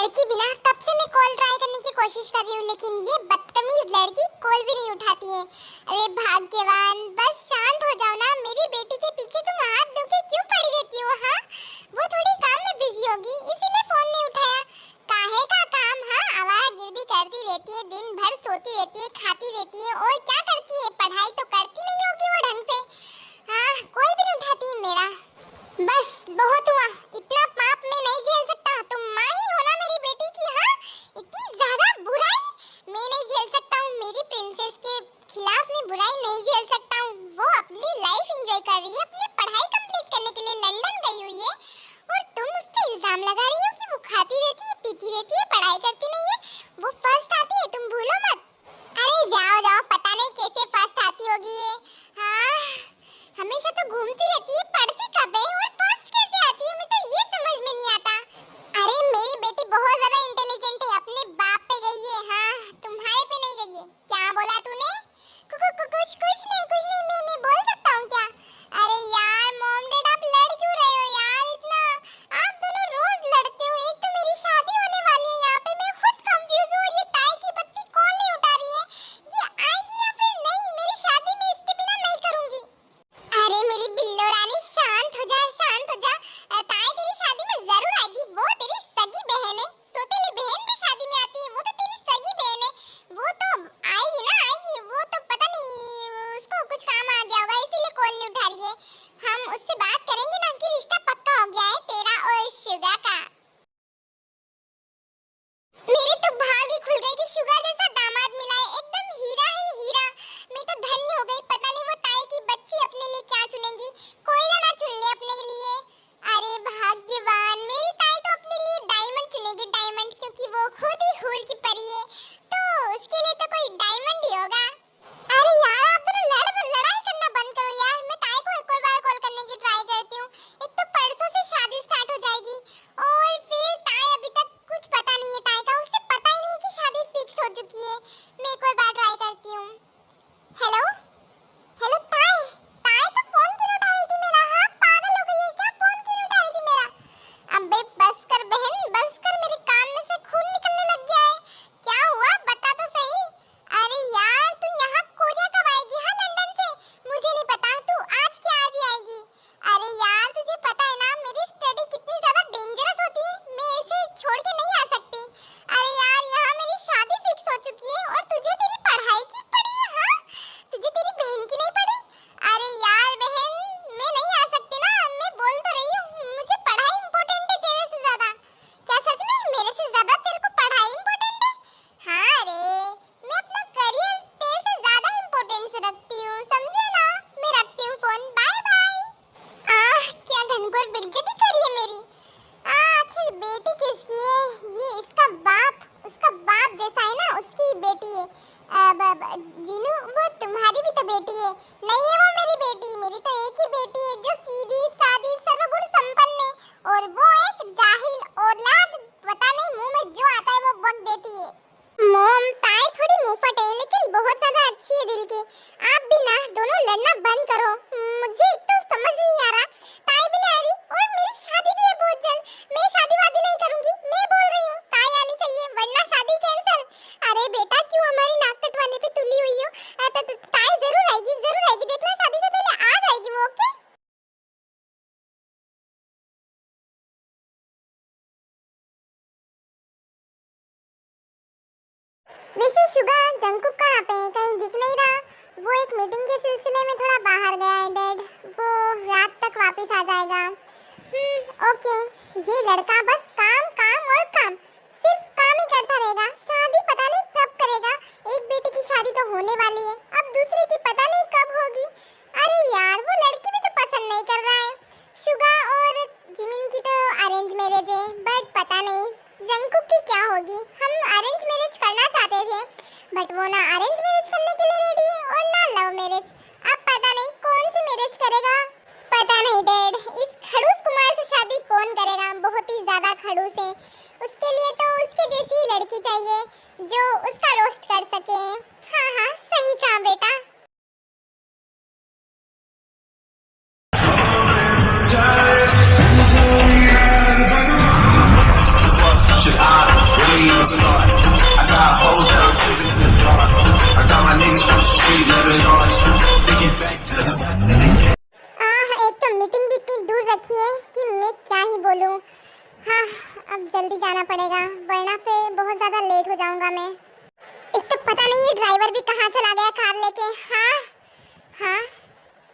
लड़की भी ना तब से मैं कॉल ट्राई करने की कोशिश कर रही हूँ, लेकिन ये बदतमीज लड़की कॉल भी नहीं उठाती है। अरे भाग्यवान, बस शांत हो जाओ ना। मेरी बेटी के पीछे तुम हाथ धो के क्यों पड़ी रहती हो? हाँ, वो थोड़ी काम में बिजी होगी इसीलिए फोन नहीं उठाया। काहे का काम? हाँ, आवारागर्दी करती रहती है, दिन भर सोती रहती है, खाती रहती है, और क्या करती है? पढ़ाई तो करती नहीं होगी वो ढंग से। हाँ, कॉल भी नहीं उठाती है मेरा। बस बहुत हुआ, इतना पाप मैं नहीं झेल सकता। तुम माँ ही हो ना मेरी बेटी की? हाँ, इतनी ज्यादा बुराई मैं नहीं झेल सकता हूँ। मेरी प्रिंसेस के खिलाफ मैं बुराई नहीं झेल सकता हूँ। वो अपनी लाइफ एंजॉय कर रही है, अपनी पढ़ाई कंप्लीट करने के लिए लंदन गई हुई है, और तुम उस पर इल्जाम लगा रही हो कि वो खाती रहती है, पीती रहती है, पढ़ाई करती नहीं है। वो फर्स्ट आती है, तुम भूलो मत। अरे जाओ जाओ, पता नहीं कैसे फर्स्ट आती होगी ये। हाँ, हमेशा तो घूमती रहती है, पढ़ती कब है और फर्स्ट कैसे आती है? मैं तो ये समझ में नहीं आता। अरे मेरी बेटी बहुत ज्यादा इंटेलिजेंट है, अपने बाप पे गई है। हाँ, तुम्हारे पे नहीं गई है। क्या बोला तूने? कुछ नहीं, मैं बोल सकता हूँ क्या? अरे यार मॉम डैड, आप लड़ क्यों रहे हो यार इतना? आप दोनों रोज लड़ते हो। एक तो मेरी शादी होने वाली है, यहाँ पे मैं खुद कंफ्यूज हूँ, और ये ताई की बच्ची कॉल नहीं उठा रही है। ये आएगी या फिर नहीं? मेरी शादी मैं इसके बिना नहीं करूंगी। अरे मेरी बिल्लो रानी, शांत हो जा, शांत हो जा। ताई तेरी शादी में जरूर आएगी। वो तेरी सगी बहन है, सौतेली बहन भी शादी में आती है। वो तो तेरी सगी बहन है, वो तो आएगी ना, आएगी। वो तो पता नहीं उसको कुछ काम आ गया होगा इसीलिए कॉल नहीं उठा रही है। हम उससे बात करेंगे ना कि रिश्ता पक्का हो गया है तेरा और शुगा का। मेरे तो भाग ही खुल गई कि शुगा जैसा दामाद मिला है, एकदम हीरा है हीरा। मैं तो धन्य हो गई। पता नहीं वो ताई की बच्ची अपने लिए क्या चुनेगी, कोयला ना चुन ले अपने लिए। अरे भाग्यवान, मेरी ताई तो अपने लिए डायमंड चुनेगी, डायमंड, क्योंकि वो खुद ही हूर की परी है, तो उसके लिए तो कोई डायमंड ही होगा। अरे यार, आप दोनों लड़ाई करना बंद करो यार। मैं ताई को एक और बार कॉल करने की ट्राई करती हूँ। एक तो परसों से शादी स्टार्ट हो जाएगी, और फिर ताई अभी तक कुछ पता नहीं है ताई का। उसे पता ही नहीं कि शादी फिक्स हो चुकी है। मैं एक और बार ट्राई करती हूँ। हेलो हेलो ताई, ताई तो फोन क्यों नहीं उठा रही थी मेरा? हाँ, पागल हो गई है क्या? फोन क्यों नहीं उठा रही थी मेरा? अबे बस कर बहन, बस कर, मेरे कान में से खून निकलने लग गया है। क्या हुआ बता तो सही। अरे यार, तू यहाँ कोरिया कब आएगी? हाँ, लंदन से? मुझे नहीं पता, तू आज क्या आज ही आएगी? अरे यार, तुझे पता है ना मेरी स्टडी कितनी ज्यादा डेंजरस होती है, मैं ऐसे छोड़ के नहीं आ सकती। अरे यार, यहाँ मेरी शादी फिक्स हो चुकी है, और तुझे तेरी पढ़ाई की पड़ी है? हाँ, तुझे तेरी बहन की नहीं पड़ी? अरे यार बहन, मैं नहीं आ सकती ना। मैं बोल तो रही हूँ, मुझे पढ़ाई इम्पोर्टेंट है तेरे से ज्यादा। क्या सच में मेरे से ज्यादा तेरे को पढ़ाई इम्पोर्टेंट है? हाँ रे, मैं अपना करियर तेरे से ज्यादा इम्पोर्टेंस रखती हूँ, समझे ना? मैं रखती हूँ फोन, बाय बाय। क्या घनघोर बेइज्जती करी है मेरी। आखिर बेटी किसकी है? ये उसका बाप जैसा है ना, उसकी बेटी है। जीनू, वो तुम्हारी भी तो बेटी है। नहीं है वो मेरी बेटी, मेरी तो एक ही बेटी है जो सीधी सादी सर्वगुण संपन्न है, और वो एक जाहिल औलाद, पता नहीं मुंह में जो आता है वो बक देती है। मॉम, ताई थोड़ी मुंहफट है, लेकिन बहुत ज्यादा अच्छी है दिल की। आप भी ना दोनों लड़ना बंद करो। मुझे एक तो समझ नहीं आ रहा, ताई भी नहीं आ रही, और मेरी शादी भी है बहुत जल्द। मैं शादी वादी नहीं करूंगी, मैं बोल रही हूँ ताई आनी चाहिए, वरना शादी कैंसिल। अरे बेटा, क्यों हमारी नाक कटवाने पे तुली हुई हो? ताई जरूर आएगी, देखना शादी से पहले आ जाएगी वो। ओके? वैसे शुगा, जंकुक कहाँ पे है? कहीं दिख नहीं रहा। वो एक मीटिंग के सिलसिले में थोड़ा बाहर गया है डैड, वो रात तक वापस आ जाएगा। ओके। ये लड़का बस काम काम और काम, सिर्फ काम ही करता रहेगा। शादी पता नहीं कब करेगा। एक बेटी की शादी तो होने वाली है, अब दूसरी की पता नहीं कब होगी। अरे यार, वो लड़की भी तो पसंद नहीं कर रहा है। शुगा और जिमिन की तो अरेंज मैरिज है, बट पता नहीं जंकुक की क्या होगी। हम अरेंज मैरिज करना चाहते थे, बट वो ना अरेंज मैरिज करने के लिए रेडी है और ना लव मैरिज। अब पता नहीं कौन सी मैरिज करेगा। पता नहीं डैड, इस खड़ूस कुमार से शादी कौन करेगा? बहुत ही ज्यादा खड़ूस है। उसके लिए तो उसके जैसी लड़की चाहिए जो उसका रोस्ट कर सके। हाँ हाँ, सही कहा बेटा। should I I got hoes that are living in the dark. I got my niggas from the street living large. Thinking back to the एक तो मीटिंग भी इतनी दूर रखी है कि मैं क्या ही बोलूं। हाँ, अब जल्दी जाना पड़ेगा वरना फिर बहुत ज़्यादा लेट हो जाऊंगा मैं। एक तो पता नहीं ये ड्राइवर भी कहाँ चला गया कार लेके। हाँ हाँ,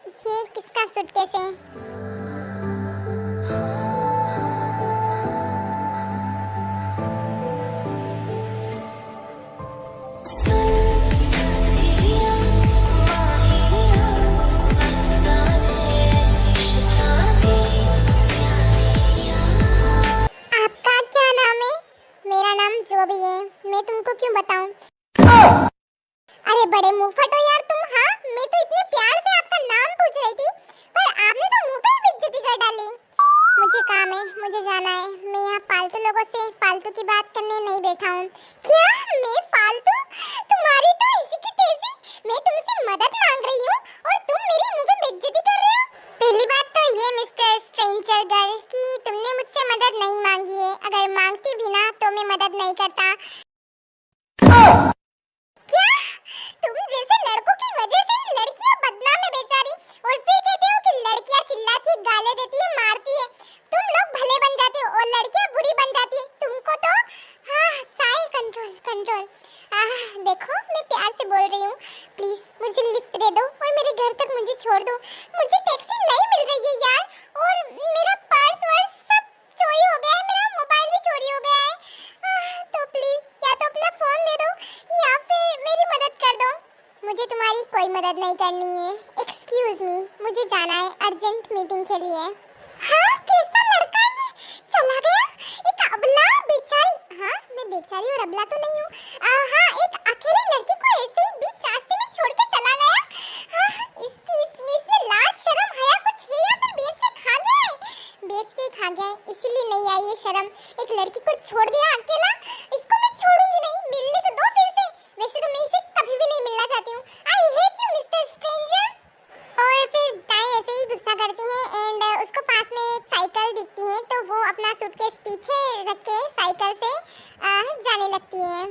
ये किसका सूटकेस है? आपका क्या नाम है? मेरा नाम जो भी है, मैं तुमको क्यों बताऊं? अरे बड़े मुंह फटो यार तुम। हाँ, मैं तो इतने प्यार से आपका नाम पूछ रही थी, पर आपने तो मुंह पे ही बेइज्जती कर डाली। मुझे काम है, मुझे जाना है। मैं यहाँ फालतू लोगों से फालतू की बात करने नहीं बैठा हूँ। क्या मैं फालतू? तुम्हारी तो इसी की तेजी। मैं तुमसे मदद मांग रही हूँ और तुम मेरे मुंह पे बेइज्जती कर रहे हो। पहली बात तो ये मिस्टर स्ट्रेंजर गर्ल कि तुमने मुझसे मदद नहीं मांगी है। अगर मांगती भी ना तो मैं मदद नहीं करता। क्या? तुम जैसे लड़कों की वजह से ही लड़कियां बदनाम है बेचारी, और फिर कहते हो कि लड़कियां चिल्लाती है, गाली देती है, मारती है। तुम लोग भले बन जाते हो और लड़कियां बुरी बन जाती है। तुमको तो हाँ, चाहे कंट्रोल कंट्रोल। देखो मैं प्यार से बोल रही हूँ, प्लीज मुझे लिफ्ट दे दो और मेरे घर तक मुझे छोड़ दो। मुझे टैक्सी नहीं मिल रही है यार, और मेरा पर्स वर्स सब चोरी हो गया है, मेरा मोबाइल भी चोरी हो गया है। तो प्लीज या तो अपना फोन दे दो या फिर मेरी मदद कर दो। मुझे तुम्हारी कोई मदद नहीं करनी है। एक्सक्यूज मी, मुझे जाना है अर्जेंट मीटिंग के लिए। हाँ, कैसा लड़का है ये? चला गया एक अबला बेचारी। हाँ, मैं बेचारी और अबला तो नहीं हूँ। हाँ, एक अकेली लड़की को ऐसे ही बीच रास्ते में छोड़ के चला गया। हाँ, इसमें लाज शर्म हया कुछ है या फिर बेच के खा गया है? बेच के खा गया है, इसीलिए नहीं आई ये शर्म। एक लड़की को छोड़ दिया अकेला, इसको मैं छोड़ूंगी नहीं। मिलने से दो फिर से। वैसे तो मैं इसे कभी भी नहीं मिलना चाहती हूँ। I hate you mister stranger. और फिर दाई ऐसे ही गुस्सा करती है एंड उसको पास में एक साइकिल दिखती है, तो वो अपना सूटकेस पीछे रख के साइकिल से जाने लगती है।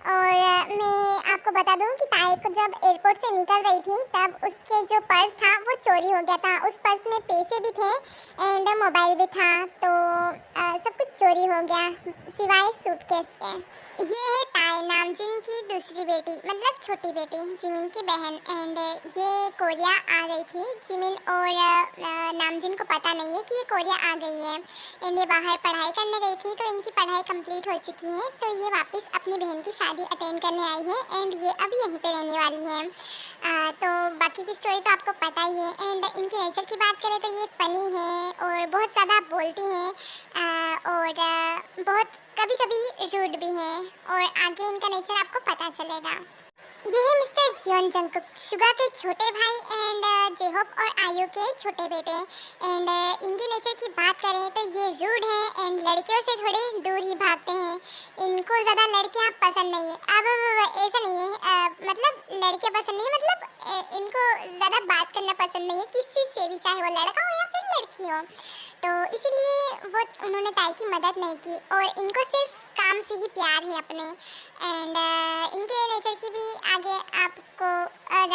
और मैं आपको बता दूं कि ताई को जब एयरपोर्ट से निकल रही थी तब उसके जो पर्स था वो चोरी हो गया था। उस पर्स में पैसे भी थे एंड मोबाइल भी था, तो सब कुछ चोरी हो गया सिवाय सूटकेस के। ये है ताई, नामजिन की दूसरी बेटी, मतलब छोटी बेटी, जिमिन की बहन। एंड ये कोरिया आ गई थी। जिमिन और नामजिन को पता नहीं है कि ये कोरिया आ गई है। एंड ये बाहर पढ़ाई करने गई थी, तो इनकी पढ़ाई कंप्लीट हो चुकी है, तो ये वापस अपनी बहन की शादी अटेंड करने आई है एंड ये अभी यहीं पे रहने वाली है। तो बाकी की स्टोरी तो आपको पता ही है। एंड इनके नेचर की बात करें तो ये फ़नी है और बहुत ज़्यादा बोलती हैं और बहुत कभी कभी रूड भी है, और आगे इनका नेचर आपको पता चलेगा। ये है मिस्टर जियोन जंगकुक, सुगा के छोटे भाई एंड जेहोप और आयु के छोटे बेटे। एंड इनके नेचर की बात करें तो ये रूड है एंड लड़कियों से थोड़े दूर ही भागते हैं। इनको ज़्यादा लड़कियां पसंद नहीं है। अब ऐसा नहीं है, मतलब लड़कियां पसंद नहीं है, मतलब इनको ज़्यादा बात करना पसंद नहीं है किसी से भी, चाहे वो लड़का हो या फिर लड़की हो। तो इसीलिए वो उन्होंने ताई की मदद नहीं की और इनको सिर्फ काम से ही प्यार है अपने। एंड इनके नेचर की भी आगे आपको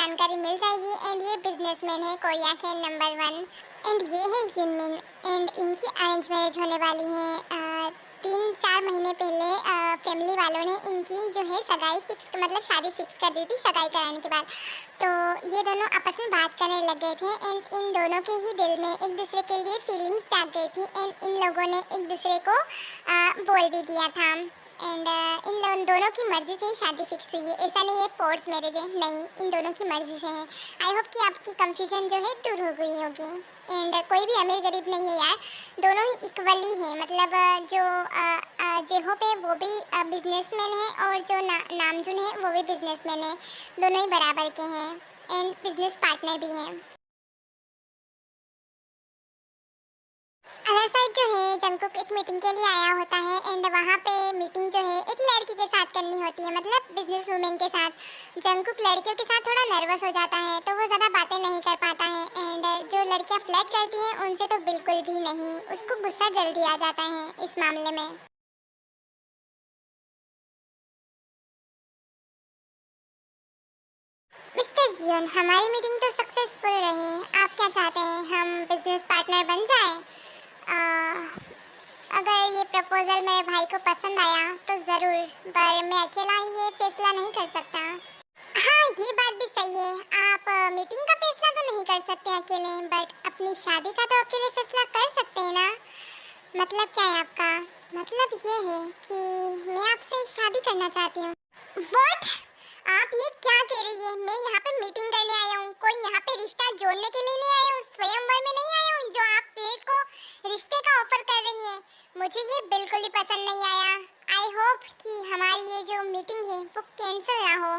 जानकारी मिल जाएगी। एंड ये बिजनेसमैन है, कोरिया के नंबर 1। एंड ये है यूनमिन एंड इनकी अरेंज मैरिज होने वाली है। 3-4 महीने पहले फैमिली वालों ने इनकी जो है सगाई फिक्स, मतलब शादी फिक्स कर दी थी सगाई कराने के बाद। तो ये दोनों आपस में बात करने लग गए थे एंड इन दोनों के ही दिल में एक दूसरे के लिए फीलिंग्स जाग गई थी एंड इन लोगों ने एक दूसरे को बोल भी दिया था। एंड इन दोनों की मर्जी से ही शादी फिक्स हुई है, ऐसा नहीं है फोर्स मैरिज है, नहीं, इन दोनों की मर्जी से है। आई होप कि आपकी कंफ्यूजन जो है दूर हो गई होगी। एंड कोई भी अमीर गरीब नहीं है यार, दोनों ही इक्वली हैं। मतलब जो जेहोप है वो भी बिजनेसमैन है और जो नामजुन है वो भी बिजनेसमैन है, दोनों ही बराबर के हैं एंड बिजनेस पार्टनर भी हैं। अदर साइड जो है जंगकुक एक मीटिंग के लिए आया होता है एंड वहाँ पे मीटिंग जो है एक लड़की के साथ करनी होती है, मतलब बिजनेस वूमेन के साथ। जंगकुक लड़कियों के साथ थोड़ा नर्वस हो जाता है, तो वो ज़्यादा बातें नहीं कर पाता है। एंड जो लड़कियाँ फ्लर्ट करती हैं उनसे तो बिल्कुल भी नहीं, उसको गुस्सा जल्दी आ जाता है इस मामले में। जियोन, हमारी मीटिंग तो सक्सेसफुल रही। आप क्या चाहते हैं, हम बिजनेस पार्टनर बन जाएं? अगर ये प्रपोजल मेरे भाई को पसंद आया तो ज़रूर, पर मैं अकेला ये फैसला नहीं कर सकता। हाँ, ये बात भी सही है। आप मीटिंग का फैसला तो नहीं कर सकते अकेले, बट अपनी शादी का तो अकेले फैसला कर सकते हैं ना। मतलब क्या है आपका? मतलब ये है कि मैं आपसे शादी करना चाहती हूँ। What? आप ये क्या कह रही है? मैं यहाँ पे मीटिंग करने आया हूँ, कोई यहाँ पे रिश्ता जोड़ने के लिए नहीं आया हूँ, स्वयंवर में नहीं आया हूँ जो आप मेरे को रिश्ते का ऑफर कर रही हैं। मुझे ये बिल्कुल ही पसंद नहीं आया। आई होप कि हमारी ये जो मीटिंग है वो कैंसिल ना हो।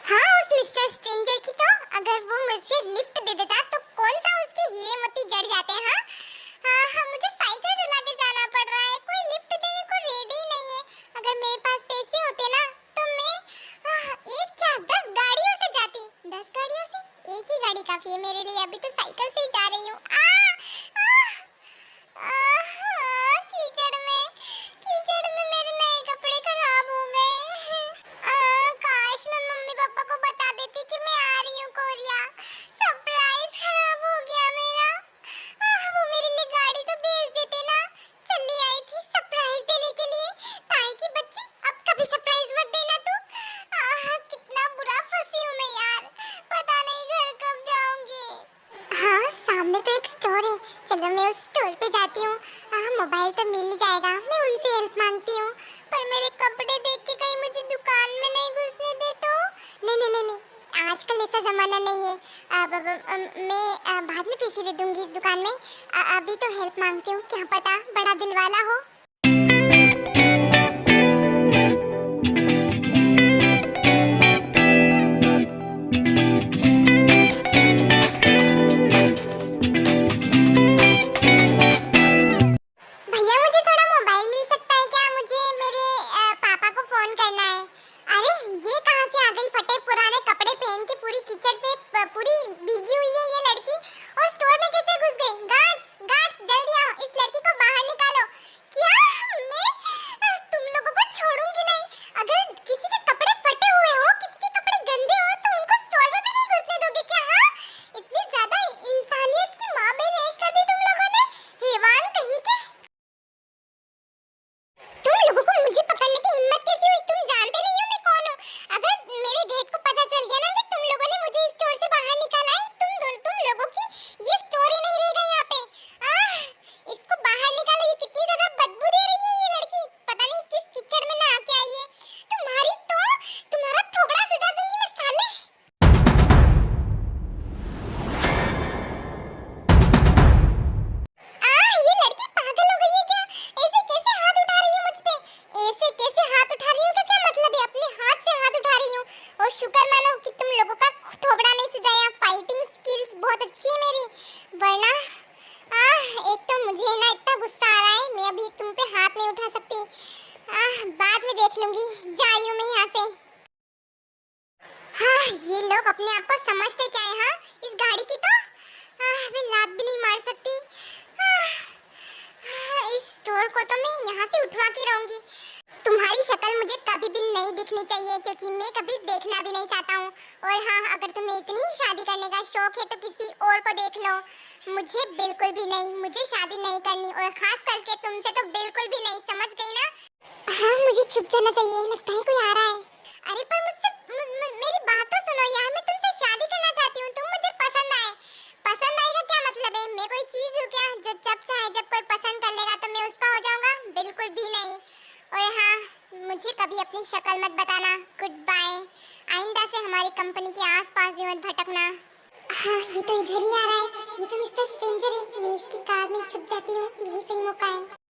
हाँ, उस मिस्टर स्ट्रेंजर की तो अगर वो मुझे लिफ्ट दे देता तो कौन सा उसके हीरे मोती जड़ जाते। हाँ हाँ हाँ, मुझे साइकिल चला के जाना पड़ रहा है, कोई लिफ्ट देने को रेडी नहीं है। अगर मेरे पास पैसे होते ना तो मैं एक क्या 10 गाड़ियों से जाती। 10 गाड़ियों से एक ही गाड़ी काफी है मेरे लिए, अभी तो साइकिल से ही जा रही हूँ। कीचड़ में मेरे नए कपड़े खराब हो गए। काश मैं मम्मी पापा को बता देती कि मैं आ रही हूँ कोरिया। सरप्राइज खराब हो गया मेरा। वो मेरे लिए गाड़ी तो भेज देते ना। चली आई थी सरप्राइज देने के लिए। ताई की बच्ची, अब कभी सरप्राइज मत देना तू। कितना बुरा फंसी हूँ मैं यार। पता नहीं घर कब जाऊंगी। हाँ, सामने तो एक स्टोर है, चलो मैं उस स्टोर पे जाती हूँ। मोबाइल तो मिल ही जाएगा, मैं उनसे हेल्प मांगती हूँ। पर मेरे कपड़े देख के कहीं मुझे दुकान में नहीं घुसने दे तो। नहीं, आजकल ऐसा जमाना नहीं है। मैं बाद में पैसे दे दूंगी इस दुकान में। अभी तो हेल्प मांगती हूँ, क्या पता बड़ा दिल वाला हो। भैया, मुझे थोड़ा मोबाइल मिल सकता है क्या? मुझे मेरे पापा को फोन करना है। अरे, ये कहाँ से आ गई फटे पुराने कपड़े पहन के, पूरी कीचड़ पे पूरी भीगी हुई है ये लड़की। और स्टोर में कैसे घुस गई? गार्ड्स जल्दी आओ, इस लड़की को बाहर निकालो। क्या? मैं तुम लोगों को छोड़ूंगी नहीं। अगर किसी के कपड़े फटे हुए हो, किसी के कपड़े गंदे हो तो उनको स्टोर में भी नहीं घुसने दोगे क्या? हाँ, इतनी ज्यादा इंसानियत की माँ बहन एक कर दी तुम लोगों ने। हैवान कहीं के। तुम लोगों को मुझे पकड़ने की हिम्मत कैसी हुई? तुम जानते नहीं हो मैं कौन हूँ। अगर मेरे डैड को पता चल गया ना कि तुम लोगों ने मुझे स्टोर से बाहर निकाला है, तुम लोगों की ये स्टोर ही नहीं रहेगा यहाँ पे। इसको बाहर निकालो, ये कितनी ज्यादा बदबू दे रही है ये लड़की। पता नहीं किस कीचड़ में नहा के आई है। तुम्हारा थोबड़ा सुझा दूंगी मैं साले। ये लड़की पागल हो गई है क्या? ऐसे कैसे हाथ उठा रही है मुझ पे? ऐसे कैसे हाथ उठा रही हूँ का क्या मतलब है? अपने हाथ से हाथ उठा रही हूँ। और शुक्र मानो कि तुम लोगों का थोबड़ा नहीं सुझाया। फाइटिंग स्किल्स बहुत अच्छी है मेरी, वरना एक तो मुझे ना इतना गुस्सा आ रहा है, मैं अभी तुम पे हाथ नहीं उठा सकती। बाद में देख लूंगी, जा रही हूँ मैं यहाँ से। ये लोग अपने आप को समझते क्या है? इस गाड़ी की तो मैं लात भी नहीं मार सकती। इस स्टोर को तो मैं यहाँ से उठवा के रहूंगी। तुम्हारी शक्ल मुझे कभी भी नहीं दिखनी चाहिए, क्योंकि मैं कभी देखना भी नहीं चाहता हूँ। और हाँ, अगर तुम्हें इतनी शादी करने का शौक है तो किसी और को देख लो। मुझे बिल्कुल भी नहीं, मुझे शादी नहीं करनी, और खास करके तुमसे तो बिल्कुल भी नहीं, समझ गई ना? हाँ, मुझे छुप जाना चाहिए, लगता है कोई आ रहा है। अरे पर मुझसे मेरी बात तो सुनो यार, मैं तुमसे शादी करना चाहती हूँ, तुम मुझे पसंद आए। पसंद आएगा क्या मतलब है? मैं कोई चीज हूँ क्या जो जब चाहे जब कोई पसंद कर लेगा तो मैं उसका हो जाऊंगा? बिल्कुल भी नहीं। और हाँ, मुझे कभी अपनी शक्ल मत बताना। Goodbye. आइंदा से हमारी कंपनी के आसपास भी मत भटकना। हाँ, ये तो इधर ही आ रहा है। ये तो मिस्टर स्ट्रेंजर है। मैं इसकी कार में छुप जाती हूँ, यही सही मौका है।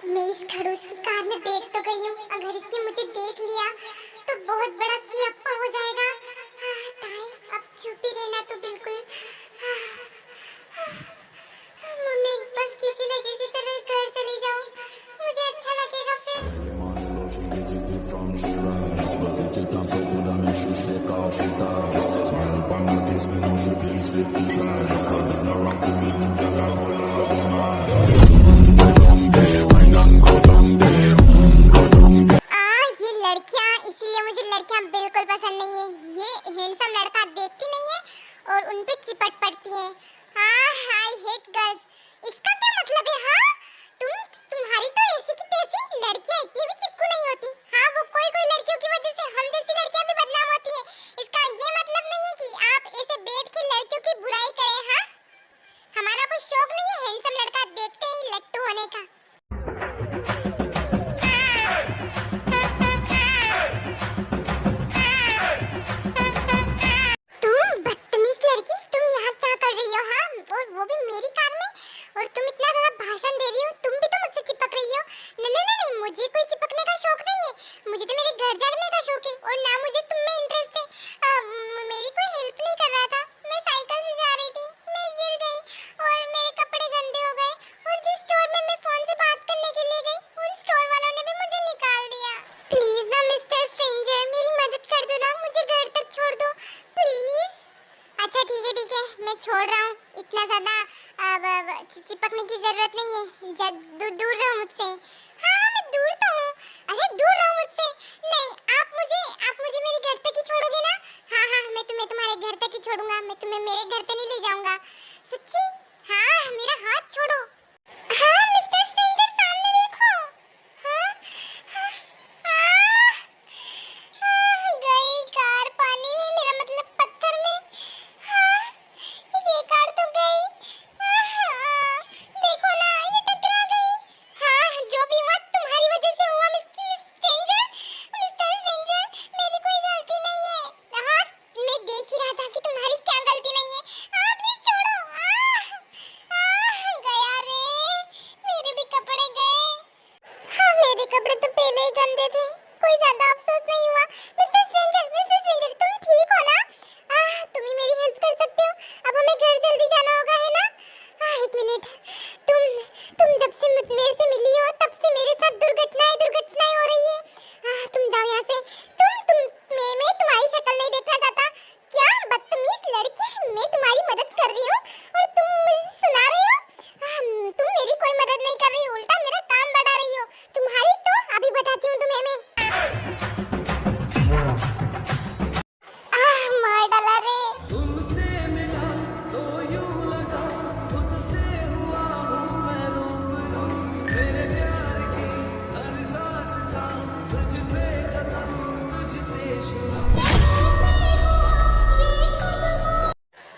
मैं इस खड़ूस की कार में बैठ तो गई हूँ, अगर इसने मुझे देख लिया तो बहुत बड़ा सियाप्पा हो जाएगा। ताई, अब चुप ही रहना जरूरत नहीं है, दूर रहो मुझसे। हाँ हाँ मैं दूर तो हूँ। अरे दूर रहो मुझसे। नहीं आप मुझे मेरे घर तक ही छोड़ोगे ना? हाँ हाँ मैं तुम्हें तुम्हारे घर तक ही छोड़ूंगा, मैं तुम्हें मेरे घर पे नहीं ले जाऊंगा। सच्ची? हाँ मेरा हाथ छोड़ो। हाँ मिस्टर स्ट्रेंजर सामने देखो। हाँ हाँ गई कार पानी में, मेरा मतलब पत्थर में। हाँ ये कार तो गई। देखो ना ये टकरा गई। हाँ जो भी हुआ तुम्हारी वजह से हुआ मिस्टर स्ट्रेंजर। मेरी कोई गलती नहीं है। हाँ मैं देख ही रहा था कि तुम्हारी क्या गलती नहीं है। प्लीज छोड़ो। गया रे, मेरे भी कपड़े गए। हाँ मेरे कपड़े तो पहले ही गंदे थे, कोई ज्यादा अफसोस नहीं हुआ। मिस्टर स्ट्रेंजर तुम ठीक हो ना? तुम ही मेरी हेल्प कर सकते हो। अब हमें घर जल्दी जाना होगा है ना? एक मिनट, तुम जब से मेरे से मिली हो तब से मेरे साथ दुर्घटनाएं हो रही है। तुम जाओ यहाँ से। मैं तुम्हारी शक्ल नहीं देखना चाहता। क्या बदतमीज लड़की, मैं तुम्हारी मदद कर रही हूँ और तुम मुझे सुना रही हो? तुम मेरी कोई मदद नहीं कर रही, उल्टा मेरा काम बढ़ा रही हो। तुम्हारी तो अभी बताती हूँ तुम्हें मैं। मार डाला रे। तुमसे मिला तो यूं लगा खुद से हुआ हूँ मैं रूबरू, मेरे प्यार की हर दास्तां तुझ पे खत्म तुझसे शुरू।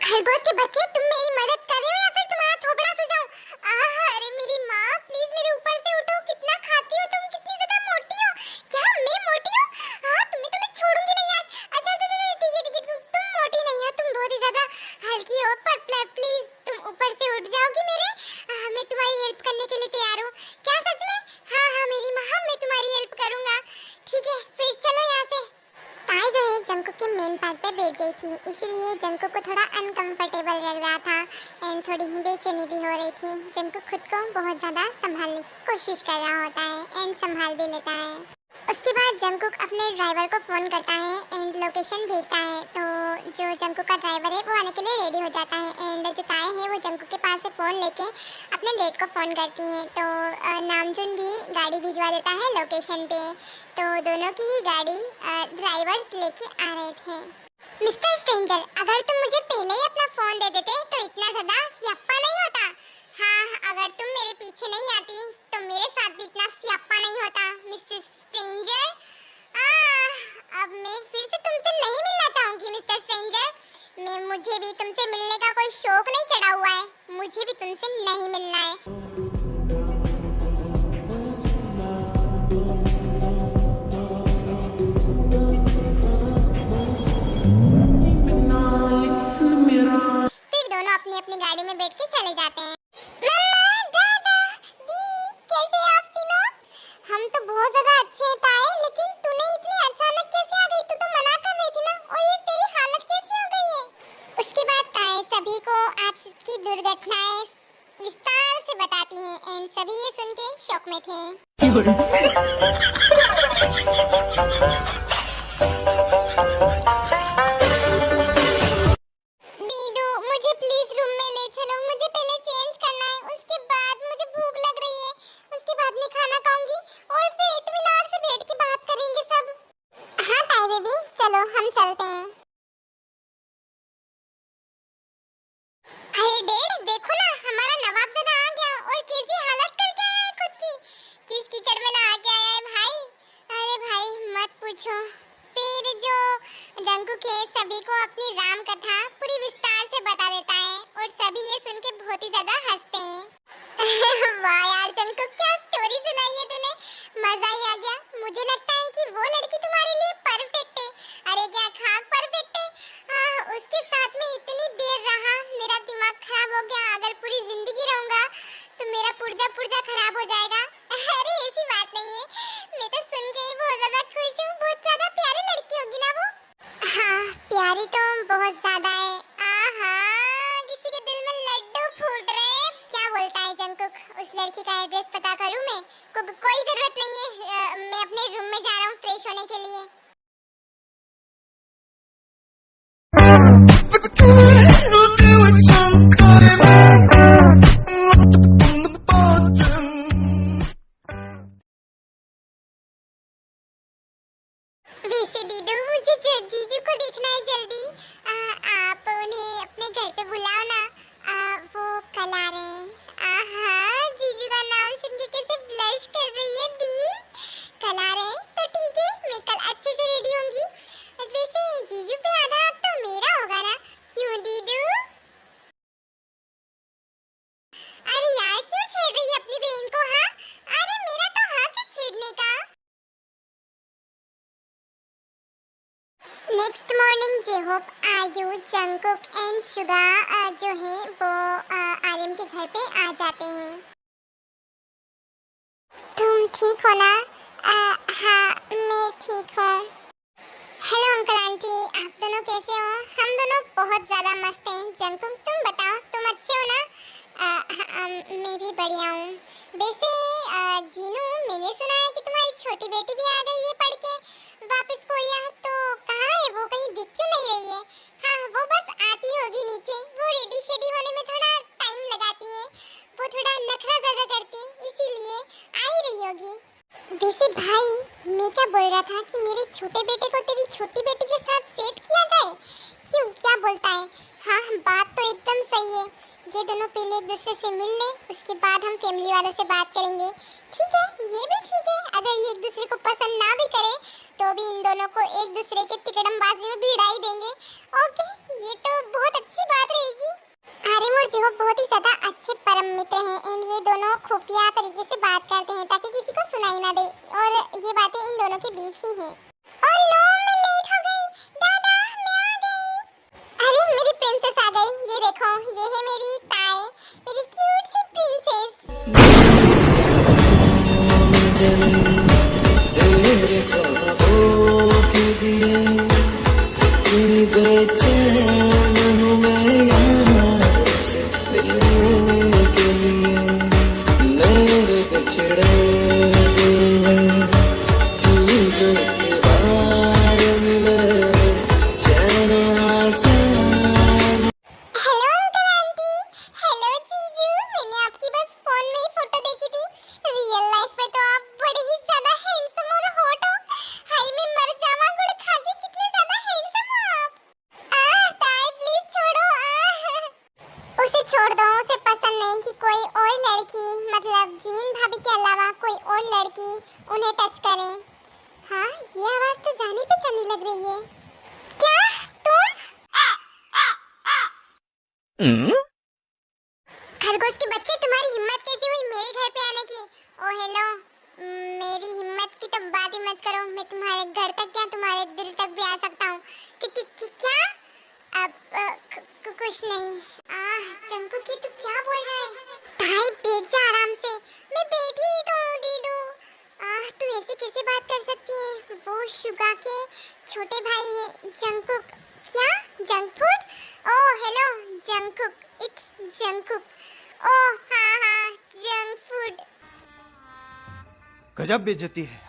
खरगोश के बच्चे, तुम मेरी मदद कर रहे हो या फिर तुम्हारा थोपड़ा सुझाऊं? अरे मेरी माँ प्लीज मेरे ऊपर से उठो। कितना खाती हो तुम, कितनी ज्यादा मोटी हो। क्या मैं मोटी हूँ? तुम्हें तो मैं छोड़ूंगी नहीं आज। अच्छा ठीक है तुम मोटी नहीं हो, तुम बहुत ही ज्यादा हल्की हो। पर प्लीज तुम ऊपर से उठ जाओगी मेरे। मैं तुम्हारी हेल्प करने के लिए तैयार हूँ। क्या सच में? हाँ मेरी माँ, मैं तुम्हारी हेल्प करूंगा। ठीक है फिर चलो यहाँ से। ताई जो है जंकुक के मेन पार्ट पे बैठ गई थी, इसीलिए जंकुक को थोड़ा अनकंफर्टेबल लग रहा था एंड थोड़ी ही बेचैनी भी हो रही थी। जंकुक खुद को बहुत ज़्यादा संभालने की कोशिश कर रहा होता है एंड संभाल भी लेता है। उसके बाद जंकुक अपने ड्राइवर को फ़ोन करता है एंड लोकेशन भेजता है। तो जो जंकुक का ड्राइवर है वो आने के लिए रेडी हो जाता है एंड जो ताई है वो जंकुक के पास से फ़ोन लेके अपने डेट को फ़ोन करती है। तो नामजुन भी गाड़ी भिजवा देता है लोकेशन पे। तो दोनों की ही गाड़ी ड्राइवर्स लेके आ रहे थे। मिस्टर स्ट्रेंजर, अगर तुम मुझे पहले ही अपना फ़ोन दे देते तो इतना ज़्यादा सियाप्पा नहीं होता। हाँ अगर तुम मेरे पीछे नहीं आती तो मेरे साथ भी इतना सियाप्पा नहीं होता। मिस्टर स्ट्रेंजर, अब मैं फिर से तुमसे नहीं मिलना चाहूंगी मिस्टर स्ट्रेंजर। मुझे भी तुमसे मिलने का कोई शौक नहीं चढ़ा हुआ है, मुझे भी तुमसे नहीं मिलना है। फिर दोनों अपनी अपनी गाड़ी में बैठ के चले जाते हैं। मम्मा, दादा, दी, कैसे आप तीनों? हम तो बहुत ज्यादा अच्छे हैं ताए, लेकिन तूने इतनी अचानक कैसे आ गई? तू तो मना कर रही थी ना, और ये तेरी हालत कैसे हो गई है? उसके बाद ताए सभी को आज की दुर्घटनाएं विस्तार से बताती हैं एंड सभी ये सुन के शौक में थे। दीदू मुझे प्लीज रूम में ले चलो, मुझे पहले चेंज करना है, उसके बाद मुझे भूख लग रही है, उसके बाद मैं खाना खाऊंगी और फिर इत्मीनान से बैठ के बात करेंगे सब। हाँ ताई बेबी चलो हम चलते हैं। अरे डैड देखो ना, हमारा नवाबजादा आ गया और कैसी हालत करके आया है खुद की। किस कीचड़ में ना आके आया है भाई। अरे भाई मत पूछो। फिर जो जंकुक है सभी को अपनी राम कथा पूरी विस्तार से बता देता है और सभी ये सुन के बहुत ही ज्यादा हंसते हैं। वाह यार जंकुक, क्या स्टोरी सुनाई है तूने, मजा ही आ गया। मुझे लगता है कि वो लड़की तुम्हारे लिए परफेक्ट है। अरे क्या खाक परफेक्ट है। उसके साथ में इतनी देर रहा, मेरा दिमाग खराब हो गया। अगर पूरी जिंदगी रहूंगा तो मेरा पुर्जा खराब हो जाएगा। अरे ऐसी बात नहीं है, मैं तो सुन के ही बहुत ज्यादा खुश हूँ। बहुत ज्यादा प्यारी लड़की होगी ना वो? हाँ प्यारी तो बहुत ज्यादा है। किसी के दिल में लड्डू फूट रहे हैं। क्या बोलता है जंकुक, उस लड़की का एड्रेस पता करूँ मैं? कोई जरूरत नहीं है, मैं अपने रूम में जा रहा हूँ फ्रेश होने के लिए। वैसे दीदू मुझे जीजू को देखना है जल्दी। आप उन्हें अपने घर पे बुलाओ ना। वो कल आ रहे हैं। आहा जीजू का नाम सुन के कैसे ब्लश कर रही है दी। कल आ रहे हैं तो ठीक है, मैं कल अच्छे से रेडी होंगी। वैसे जीजू पे आधा हक तो मेरा होगा ना, क्यों दीदू? अरे यार क्यों छेड़ रही है अपनी बहन को? हाँ अरे मेरा तो हक है छेड़ने का। नेक्स्ट मॉर्निंग जेहोप, आयु, जंगकुक एंड शुगा जो है वो आर्यन के घर पे आ जाते हैं। तुम ठीक हो ना? हाँ मैं ठीक हूँ। हेलो अंकल आंटी, आप दोनों कैसे हो? हम दोनों बहुत ज़्यादा मस्त हैं। जंगकुक तुम बताओ, तुम अच्छे हो ना? मैं भी बढ़िया हूँ। वैसे जीनू, मैंने सुना है कि तुम्हारी छोटी बेटी भी आ गई है पढ़ के वापस कोरिया, तो कहाँ है वो? कहीं दिख क्यों नहीं रही है? हाँ वो बस आती होगी नीचे, वो रेडी शेडी होने में थोड़ा टाइम लगाती है, वो थोड़ा नखरा ज़्यादा करती है, इसीलिए आ ही रही होगी। वैसे भाई मैं क्या बोल रहा था कि मेरे छोटे बेटे को तेरी छोटी बेटी के साथ सेट किया जाए, क्यों क्या बोलता है? हाँ बात तो एकदम सही है, ये दोनों पहले एक दूसरे से मिल लें, उसके बाद हम फैमिली वालों से बात करेंगे। ठीक है, ये भी ठीक है। अगर ये एक दूसरे को पसंद ना भी करे तो भी इन दोनों को एक दूसरे के तिकड़मबाजी में भिड़ा ही देंगे। ओके, ये तो बहुत अच्छी बात रहेगी। आर्यन और जेहोप बहुत ही ज्यादा अच्छे परम मित्र हैं एंड ये दोनों खुफिया तरीके से बात करते हैं ताकि किसी को सुनाई ना दे, और ये बातें इन दोनों के बीच ही हैं। ओह नो, मैं लेट हो गई। दादा मैं आ गई। अरे मेरी प्रिंसेस आ गई। ये देखो, ये है मेरी ताई, मेरी क्यूट सी प्रिंसेस। तेरे ख्वाबों के लिए इतनी बेचैन हूँ मैं यहाँ से मिलने के लिए। मेरे बिछड़े दिल में तू जो एक बार मिले, चैन आ जाए। हेलो अंकल आंटी, हेलो जीजू। मैंने आपकी बस फोन में ही फोटो देखी थी, रियल लाइफ में तो आप बड़े ही ज्यादा हैंडसम और हॉट हो। हाय मैं मर जावा गुड़ खा के, कितने ज्यादा हैंडसम हो आप। ताई प्लीज छोड़ो। उसे छोड़ दो, उसे पसंद नहीं कि कोई और लड़की, मतलब जिमिन भाभी के अलावा कोई और लड़की उन्हें टच करे। हाँ ये आवाज तो जाने पहचानी लग रही है। क्या तुम? खरगोश के बच्चे, तुम्हारी हिम्मत कैसी हुई मेरे घर पे आने की? ओ हेलो, मेरी हिम्मत की तो बात ही मत करो। मैं तुम्हारे घर तक क्या, तुम्हारे दिल तक भी आ सकता हूँ। क्या? अब कुछ नहीं। जंगकुक की तू क्या बोल रहा है? भाई बैठ जा आराम से। मैं बैठी ही तो हूँ दीदू। तू ऐसे कैसे बात कर सकती है? वो शुगा के छोटे भाई है जंगकुक। क्या junk food? Oh hello Jungkook, it's Jungkook. Oh हाँ हाँ जंक फूड। गजब बेइज्जती है।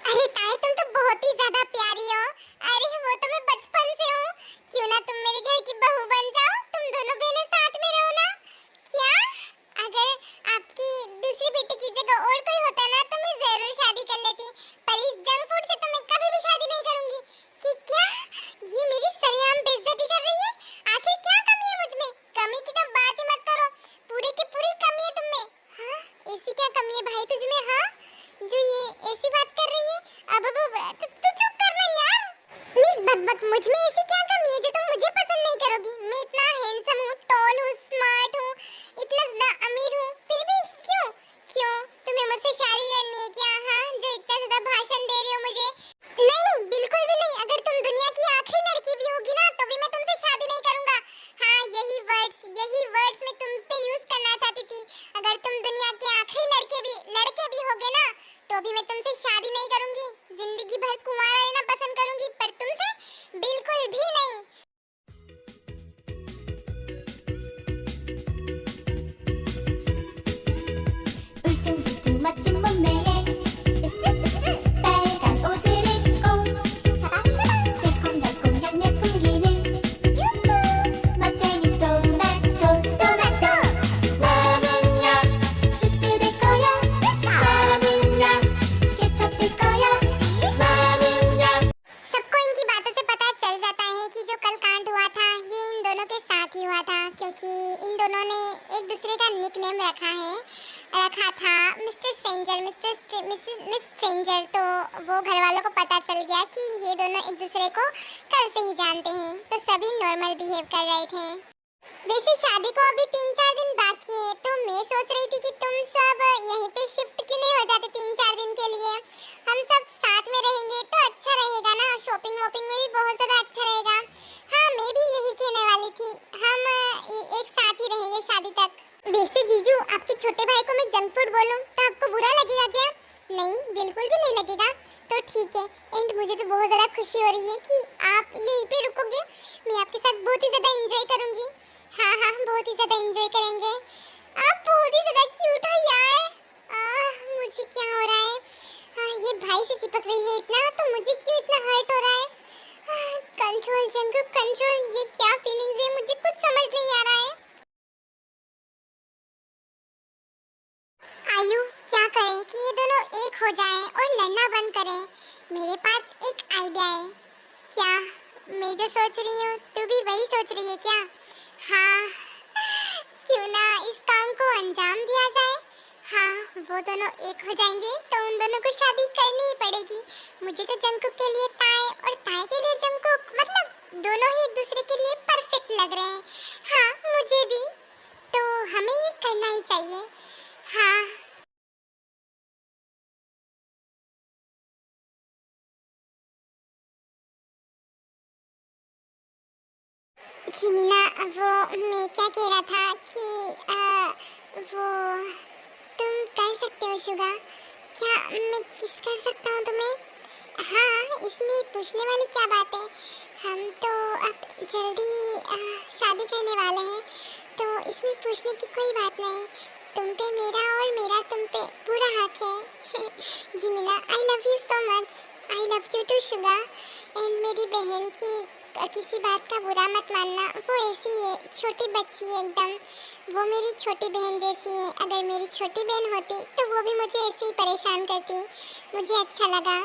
अरे ताई तुम तो बहुत ही ज्यादा प्यारी हो। अरे वो तो मैं बचपन से हूँ। क्यों ना तुम मेरे घर की बहू बन जाओ, तुम दोनों बहनें साथ में रहो ना। क्या? अगर आपकी दूसरी बेटी की जगह और कोई होता ना तो मैं जरूर शादी कर लेती, पर इस जंक फूड से तो मैं कभी भी शादी नहीं करूंगी। कि क्या? ये मेरी सरेआम बेइज्जती कर रही है। आखिर क्या कमी है मुझ में? कमी की तो बात ही मत करो, पूरी की पूरी कमी है तुम में। हाँ ऐसी क्या कमी है भाई तुझ में? हाँ जो ये ऐसी बात कर रही है? अब तू चुप करना यार। मिस बकबक, मुझ में ऐसी क्या कमी है जो तुम मुझे पसंद नहीं करोगी? मैं इतना हैंडसम हूँ, टॉल हूँ, स्मार्ट हूँ, इतना ज्यादा अमीर हूँ, फिर भी क्यों क्यों तुम्हें मुझसे शादी करनी है क्या? हाँ जो इतना ज्यादा भाषण दे रही हो मुझे। नहीं बिल्कुल भी नहीं। अगर तुम दुनिया की आखिरी लड़की भी होगी ना तो भी मैं तुमसे शादी नहीं करूंगा। हाँ यही वर्ड्स मैं तुम पे यूज करना चाहती थी। अगर तुम दुनिया के आखिरी लड़के भी होगे ना तो भी मैं तुमसे शादी नहीं करूंगी। जिंदगी भर कुंवारा रहना पसंद करूंगी, पर तुमसे बिल्कुल भी मिस स्ट्रेंजर, तो वो घर वालों को पता चल गया कि ये दोनों एक दूसरे को कल से ही जानते हैं, तो सभी नॉर्मल बिहेव कर रहे थे। वैसे शादी को अभी 3-4 दिन बाकी है, तो मैं सोच रही थी कि तुम सब यहीं पे शिफ्ट क्यों नहीं हो जाते 3-4 दिन के लिए। हम सब साथ में रहेंगे तो अच्छा रहेगा ना, शॉपिंग वॉपिंग में भी बहुत ज़्यादा अच्छा रहेगा। हाँ, मैं भी यही कहने वाली थी, हम एक साथ ही रहेंगे शादी तक। वैसे जीजू, आपके छोटे भाई को मैं जंक फूड बोलूं तो आपको बुरा लगेगा क्या? नहीं, बिल्कुल भी नहीं लगेगा। तो ठीक है। एंड मुझे तो बहुत ज़्यादा खुशी हो रही है कि आप यहीं पे रुकोगे। मैं आपके साथ बहुत ही ज़्यादा एंजॉय करूँगी। हाँ हाँ, बहुत ही ज़्यादा एंजॉय करेंगे। आप बहुत ही ज़्यादा क्यूट हो यार। मुझे क्या हो रहा है? ये भाई से चिपक रही है इतना, तो मुझे क्यों इतना हर्ट हो रहा है? कंट्रोल जंगकुक कंट्रोल, ये क्या फीलिंग्स है, मुझे कुछ समझ नहीं आ रहा है। आयु, क्या करें कि ये दोनों एक हो जाएं और लड़ना बंद करें। मेरे पास एक आइडिया है। क्या मैं जो सोच रही हूँ तू भी वही सोच रही है क्या? हाँ, क्यों ना इस काम को अंजाम दिया जाए। हाँ, वो दोनों एक हो जाएंगे तो उन दोनों को शादी करनी ही पड़ेगी। मुझे तो जंगकुक के लिए ताए और ताए के लिए जंगकुक, मतलब दोनों ही एक दूसरे के लिए परफेक्ट लग रहे हैं। हाँ, मुझे भी। तो हमें ये करना ही चाहिए। हाँ। जिमिना, वो मैं क्या कह रहा था कि वो तुम कर सकते हो शुगा। क्या मैं किस कर सकता हूँ तुम्हें? हाँ, इसमें पूछने वाली क्या बात है। हम तो अब जल्दी शादी करने वाले हैं, तो इसमें पूछने की कोई बात नहीं। तुम पे मेरा और मेरा तुम पे पूरा हक है। जिमिना, I love you so much. I love you too Suga. And मेरी बहन की किसी बात का बुरा मत मानना, वो ऐसी है, छोटी बच्ची है एकदम। वो मेरी छोटी बहन जैसी है। अगर मेरी छोटी बहन होती तो वो भी मुझे ऐसे ही परेशान करती। मुझे अच्छा लगा।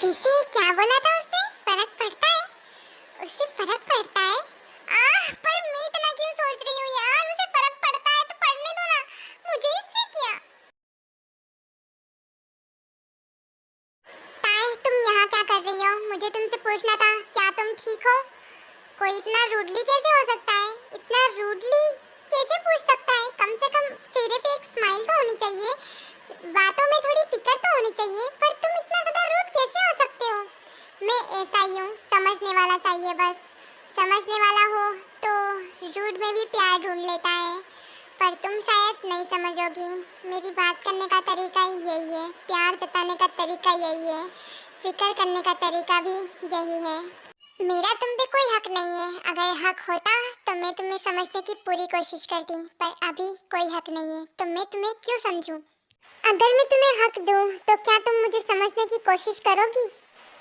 वैसे क्या बोला था उसने? फर्क पड़ता है? उससे फर्क पड़ता है? पर मैं इतना क्यों सोच रही हूँ यार, उसे फर्क पड़ता है तो पढ़ने दो ना, मुझे इससे क्या। मुझे तुमसे पूछना था, क्या तुम ठीक हो? कोई इतना रूडली कैसे हो सकता है? इतना रूडली कैसे पूछ सकता है? कम से कम चेहरे पे एक स्माइल तो होनी चाहिए, बातों में थोड़ी फिक्र तो होनी चाहिए, पर तुम इतना ज़्यादा रूड कैसे हो सकते हो? मैं ऐसा ही हूँ, समझने वाला चाहिए बस। समझने वाला हो तो रूड में भी प्यार ढूंढ लेता है, पर तुम शायद नहीं समझोगी। मेरी बात करने का तरीका ही यही है, प्यार जताने का तरीका यही है, फिक्र करने का तरीका भी यही है। मेरा तुम पे कोई हक नहीं है, अगर हक होता तो मैं तुम्हें समझने की पूरी कोशिश करती, पर अभी कोई हक नहीं है, तो मैं तुम्हें क्यों समझूं? अगर मैं तुम्हें हक दूं तो क्या तुम मुझे समझने की कोशिश करोगी?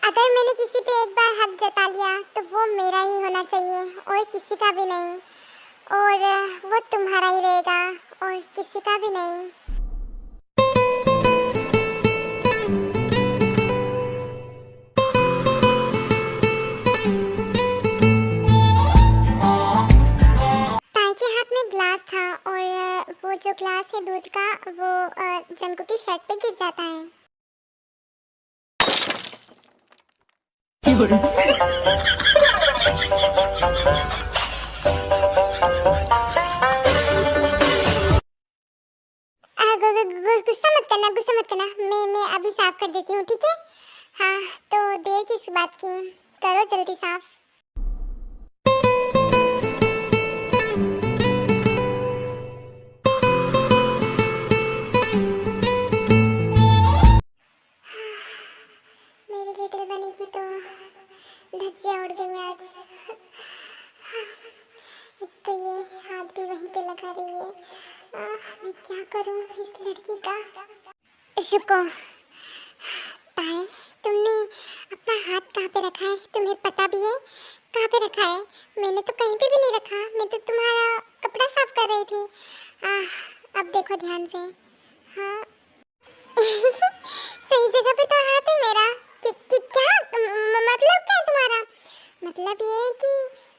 अगर मैंने किसी पे एक बार हक जता लिया तो वो मेरा ही होना चाहिए और किसी का भी नहीं, और वो तुम्हारा ही रहेगा और किसी का भी नहीं। ताई के हाथ में ग्लास था और वो जो ग्लास है दूध का, वो जंकू की शर्ट पे गिर जाता है। गुस्सा मत करना, मैं अभी साफ कर देती हूँ, ठीक है? हाँ, तो देर किस बात की, करो जल्दी साफ। मेरी लिटिल बनी की तो धज्जियाँ उड़ गई आज। एक तो ये हाथ भी वहीं पे लगा रही है। मैं क्या करूं इस लड़की का? शुको, ताई, तुमने अपना हाथ कहाँ पे रखा है? तुम्हें पता भी है कहाँ पे रखा है? मैंने तो कहीं पे भी नहीं रखा, मैं तो तुम्हारा कपड़ा साफ कर रही थी। अब देखो ध्यान से। हाँ सही जगह पे तो हाथ है मेरा। क्या मतलब क्या है तुम्हारा? मतलब ये है कि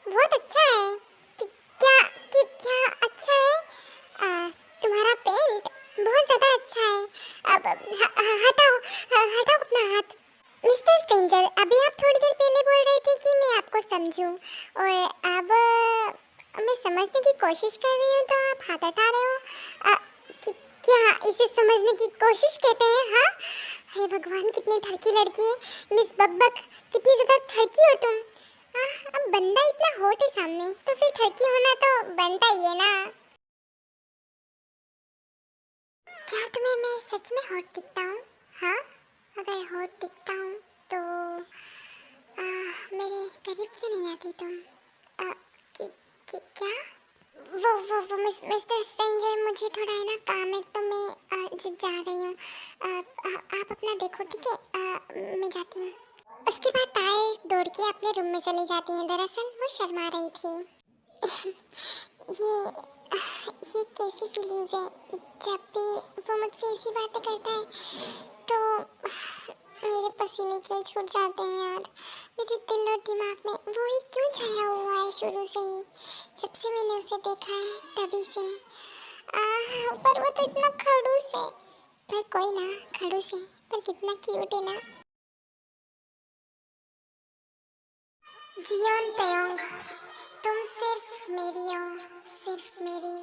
बहुत अच्छा है। क्या अच्छा है? तुम्हारा पेंट बहुत ज़्यादा अच्छा है। अब हटाओ अपना हाथ। मिस्टर स्ट्रेंजर, अभी आप थोड़ी देर पहले बोल रहे थे कि मैं आपको समझूं, और अब मैं समझने की कोशिश कर रही हूँ तो आप हाथ हटा रहे हो। क्या इसे समझने की कोशिश कहते हैं? हाँ, हे भगवान, कितनी ठरकी लड़की है मिस बकबक, कितनी ज़्यादा ठरकी हो तुम। अब बंदा इतना हॉट है सामने, तो फिर ठरकी होना तो बनता ही है ना। क्या तुम्हें मैं सच में हॉट दिखता हूँ? हाँ, अगर हॉट दिखता हूँ तो मेरे करीब क्यों नहीं आती तुम? क्या? वो मिस्टर स्ट्रेंजर, मुझे थोड़ा है ना काम है, तो मैं जा रही हूँ। आप अपना देखो, ठीक है? मैं जाती हूँ। उसके बाद ताई दौड़ के अपने रूम में चली जाती हैं। दरअसल वो शर्मा रही थी। ये कैसी फीलिंग्स है? जब भी वो मुझसे ऐसी बातें करता है तो मेरे पसीने क्यों छूट जाते हैं यार। मेरे दिल और दिमाग में वो ही क्यों छाया हुआ है शुरू से ही, जब से मैंने उसे देखा है तभी से। पर वो तो इतना खड़ूस है। पर कोई ना, खड़ूस है पर कितना क्यूट है ना। जियोन तयोंग, तुम सिर्फ मेरी हो, सिर्फ मेरी।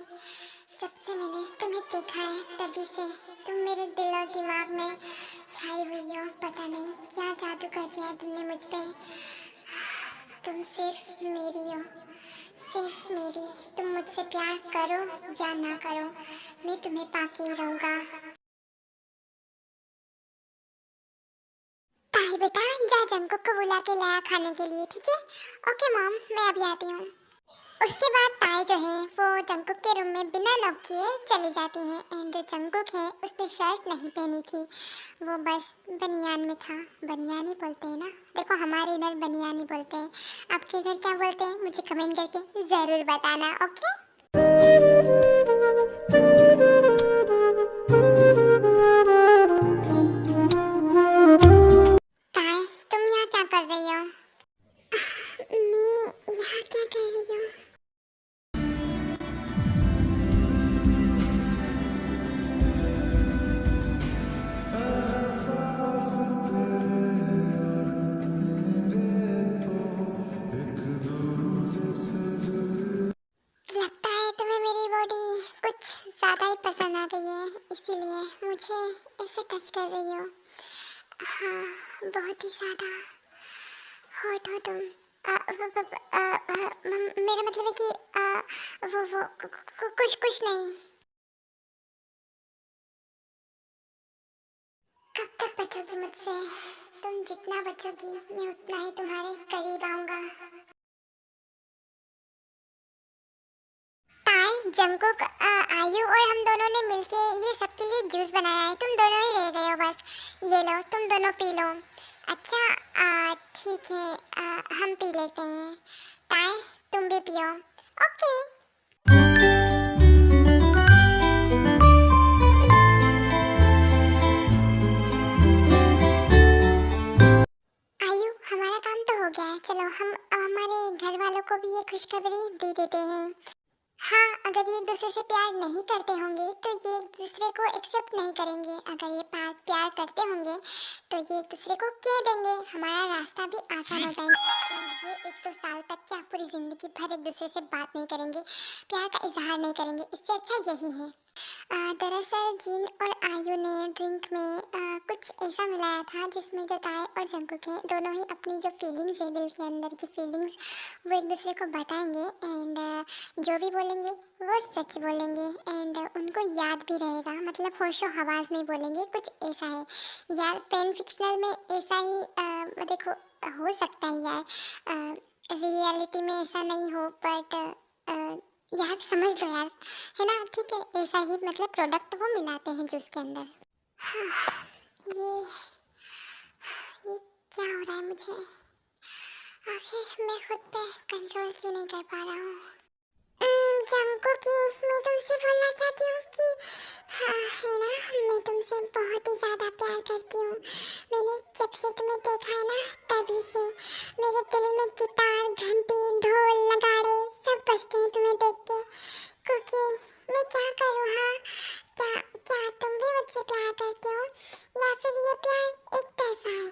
जब से मैंने तुम्हें देखा है तभी से तुम मेरे दिल और दिमाग में छाई हुई हो। पता नहीं क्या जादू कर दिया तुमने मुझ पे। तुम सिर्फ मेरी हो, सिर्फ मेरी। तुम मुझसे प्यार करो या ना करो, मैं तुम्हें पाके ही रहूँगा। ताई बेटा, जा जंकुक को बुला के लाया खाने के लिए, ठीक है? ओके मॉम, मैं अभी आती हूँ। उसके बाद ताई जो है वो जंकुक के रूम में बिना नॉक किए चली जाती हैं। एंड जो जंकुक है उसने शर्ट नहीं पहनी थी, वो बस बनियान में था। बनियान ही बोलते हैं ना? देखो हमारे इधर बनियान ही बोलते हैं, आपके इधर क्या बोलते हैं मुझे कमेंट करके ज़रूर बताना, ओके? ताई, तुम यहाँ क्या कर रही हो? मैं यहाँ क्या कर रही हूँ? मुझे ऐसे टच कर रही हो? हाँ, बहुत ही ज़्यादा हॉट हो तुम। मेरा मतलब है कि कुछ नहीं। कब तक बचोगी मुझसे? तुम जितना बचोगी मैं उतना ही तुम्हारे करीब आऊंगा। ताई, जंकुक, आयु और हम दोनों ने मिलके ये सबके लिए जूस बनाया है। तुम दोनों ही रह गए हो बस। ये लो, तुम दोनों पी लो। अच्छा, ठीक है, हम पी लेते हैं। ताई, तुम भी पियो। ओके। आयु, हमारा काम तो हो गया है। चलो हम हमारे घर वालों को भी ये खुशखबरी दे देते हैं। हाँ, अगर ये एक दूसरे से प्यार नहीं करते होंगे तो ये एक दूसरे को एक्सेप्ट नहीं करेंगे। अगर ये प्यार करते होंगे तो ये एक दूसरे को कह देंगे। हमारा रास्ता भी आसान हो जाएगा। ये 1-2 साल तक क्या, पूरी जिंदगी भर एक दूसरे से बात नहीं करेंगे, प्यार का इजहार नहीं करेंगे। इससे अच्छा यही है। दरअसल जिन और आयु ने ड्रिंक में कुछ ऐसा मिलाया था जिसमें जो ताई और जंकुक हैं दोनों ही अपनी जो फीलिंग्स है, दिल के अंदर की फीलिंग्स, वो एक दूसरे को बताएंगे। एंड जो भी बोलेंगे वो सच बोलेंगे। एंड उनको याद भी रहेगा, मतलब होशो हवास में बोलेंगे। कुछ ऐसा है यार, फैन फिक्शनल में ऐसा ही देखो हो सकता है यार, रियलिटी में ऐसा नहीं हो, बट यार समझ लो यार, है ना? ठीक है, ऐसा ही मतलब प्रोडक्ट वो मिलाते हैं जूस के अंदर। हाँ, ये क्या हो रहा है मुझे? आखिर मैं खुद पे कंट्रोल क्यों नहीं कर पा रहा हूँ? जंकुक, मैं तुमसे बोलना चाहती हूँ कि हाँ, है ना, मैं तुमसे बहुत ही ज़्यादा प्यार करती हूँ। मैंने जब से तुम्हें देखा है ना, तभी से मेरे दिल में गिटार, घंटी, ढोल, नगाड़े सब बजते हैं तुम्हें देख के। क्योंकि मैं क्या करूँ? हाँ, क्या क्या तुम भी मुझसे प्यार करते हो या फिर ये प्यार एक तरफा है?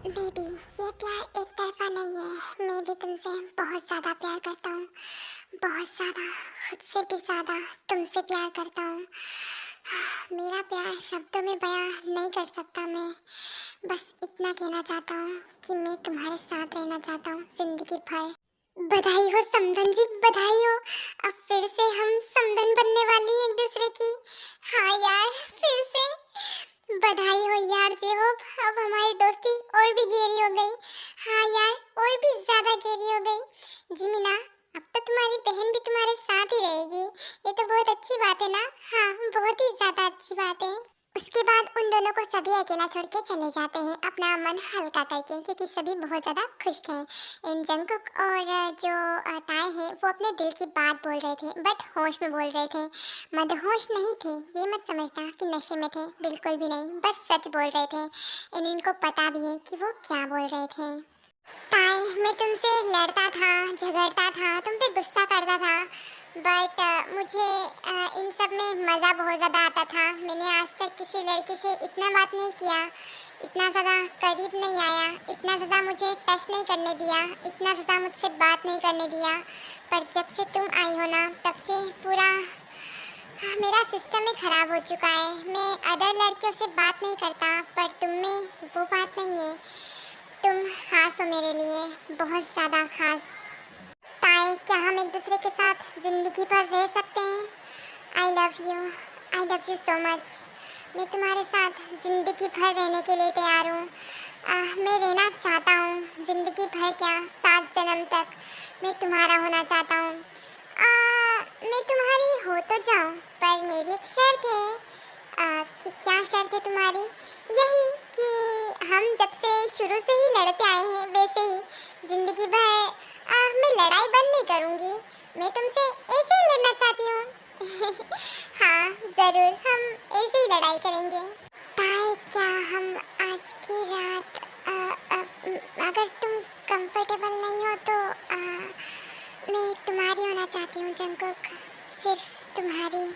बेबी, ये प्यार एक तरफा नहीं है। मैं भी तुमसे बहुत ज़्यादा प्यार करता हूँ, बहुत ज़्यादा, खुद से भी ज़्यादा तुमसे प्यार करता हूँ। मेरा प्यार शब्दों में बयां नहीं कर सकता। मैं बस इतना कहना चाहता हूँ कि मैं तुम्हारे साथ रहना चाहता हूँ ज़िंदगी भर। बधाई हो समधन जी, बधाई हो। अब फिर से हम समधन बनने वाली हैं एक दूसरे की। हाँ यार, फिर से बधाई हो यार जी हो। अब हमारी दोस्ती और भी गहरी हो गई। हाँ यार, और भी ज़्यादा गहरी हो गई। जी मीना, अब तो तुम्हारी बहन भी तुम्हारे साथ ही रहेगी। ये तो बहुत अच्छी बात है ना? हाँ, बहुत ही ज़्यादा अच्छी बात है। उसके बाद उन दोनों को सभी अकेला छोड़ के चले जाते हैं अपना मन हल्का करके, क्योंकि सभी बहुत ज़्यादा खुश थे। इन जंकुक और जो ताई है वो अपने दिल की बात बोल रहे थे, बट होश में बोल रहे थे, मदहोश नहीं थे। ये मत समझना कि नशे में थे, बिल्कुल भी नहीं, बस सच बोल रहे थे। इनको पता भी है कि वो क्या बोल रहे थे। ताई, मैं तुमसे लड़ता था, झगड़ता था, तुम पे गुस्सा करता था, बट मुझे इन सब में मज़ा बहुत ज़्यादा आता था। मैंने आज तक किसी लड़की से इतना बात नहीं किया, इतना ज़्यादा करीब नहीं आया, इतना ज़्यादा मुझे टच नहीं करने दिया, इतना ज़्यादा मुझसे बात नहीं करने दिया। पर जब से तुम आई हो ना, तब से पूरा मेरा सिस्टम ही ख़राब हो चुका है। मैं अदर लड़कियों से बात नहीं करता, पर तुम में वो बात नहीं है। तुम खास हो मेरे लिए, बहुत ज़्यादा खास। ताई, क्या हम एक दूसरे के साथ ज़िंदगी भर रह सकते हैं? आई लव यू सो मच। मैं तुम्हारे साथ ज़िंदगी भर रहने के लिए तैयार हूँ। मैं रहना चाहता हूँ ज़िंदगी भर, क्या 7 जन्म तक मैं तुम्हारा होना चाहता हूँ। मैं तुम्हारी हो तो जाऊँ, पर मेरी एक शर्त है। कि क्या शर्त है तुम्हारी? यही कि हम जब से शुरू से ही लड़ते आए हैं, वैसे ही ज़िंदगी भर मैं लड़ाई बंद नहीं करूँगी। मैं तुमसे ऐसे ही लड़ना चाहती हूँ। हाँ ज़रूर, हम ऐसे ही लड़ाई करेंगे। ताई, क्या हम आज की रात अगर तुम कंफर्टेबल नहीं हो तो मैं तुम्हारी होना चाहती हूँ जंकुक, सिर्फ तुम्हारी।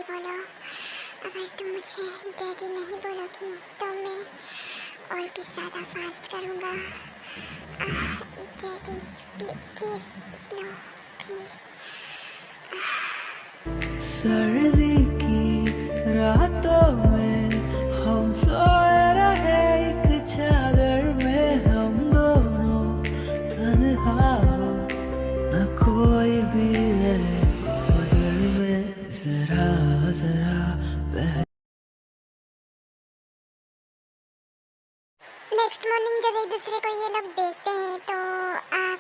डैडी बोलो। अगर तुम मुझे डैडी नहीं बोलोगी तो मैं और भी ज़्यादा फास्ट करूँगा। Daddy please slow please. सर्दी की रातों में हम सोए रहे एक चादर में, हम दोनों तन्हा हो न कोई भी रहे इस घर में, जरा जरा नेक्स्ट मॉर्निंग जब एक दूसरे को ये लोग देखते हैं तो